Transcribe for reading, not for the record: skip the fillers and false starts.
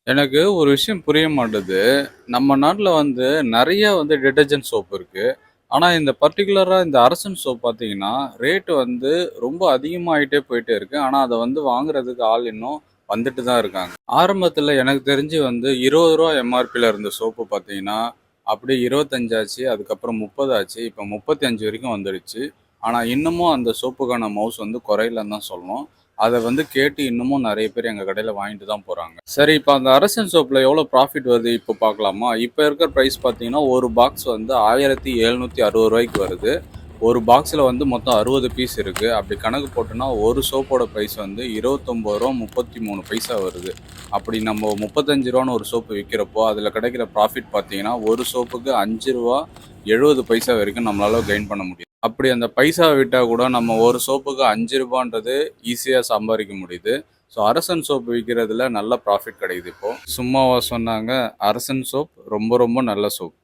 எனக்கு ஒரு விஷயம் புரிய மாட்டுது. நம்ம நாட்ல வந்து நெறைய வந்து டிட்டர்ஜென்ட் சோப் இருக்கு. ஆனா, இந்த பர்ட்டிகுலரா இந்த அரசன் சோப் பார்த்தீங்கன்னா, ரேட் வந்து ரொம்ப அதிகமாயிட்டே போயிட்டே இருக்கு. ஆனா, அத வந்து வாங்குறதுக்கு ஆள் இன்னும் வந்துட்டு தான் இருக்காங்க. ஆரம்பத்துல எனக்கு தெரிஞ்சு வந்து ரூ. 20 எம்ஆர்பில இருந்த சோப்பு பார்த்தீங்கன்னா, அப்படியே 25 ஆச்சு. அதுக்கப்புறம் 30 ஆச்சு. இப்ப 35 வரைக்கும் வந்துடுச்சு. ஆனா, இன்னமும் அந்த சோப்புக்கான மவுஸ் வந்து குறையலன்னு தான் சொல்லணும். அத வந்து கேட்டு இன்னமும் நெறைய பேர் எங்க கடையில வாங்கிட்டு தான் போறாங்க. சரி, இப்ப அந்த அரசன் சோப்ல எவ்வளோ ப்ராஃபிட் வருது இப்போ பார்க்கலாமா? இப்ப இருக்கிற பிரைஸ் பார்த்தீங்கன்னா, ஒரு பாக்ஸ் வந்து ரூ. 1760க்கு வருது. ஒரு பாக்ஸ்ல வந்து மொத்தம் 60 பீஸ் இருக்கு. அப்படி கணக்கு போட்டோம்னா, ஒரு சோப்போட பிரைஸ் வந்து ரூ. 29.33 வருது. அப்படி நம்ம ரூ. 35ன்னு ஒரு சோப்பு விக்கிறப்போ, அதுல கிடைக்கிற ப்ராஃபிட் பார்த்தீங்கன்னா, ஒரு சோப்புக்கு ரூ. 5.70 வரைக்கும் நம்மளால கெயின் பண்ண முடியும். அப்படி அந்த பைசா விட்டா கூட நம்ம ஒரு சோப்புக்கு ரூ. 5ன்றது ஈஸியா சம்பாரிக்க முடியுது. ஸோ அரசன் சோப் விக்கிறதுல நல்ல ப்ராஃபிட் கிடைக்குது இப்போ. சும்மாவா சொன்னாங்க? அரசன் சோப் ரொம்ப ரொம்ப நல்ல சோப்.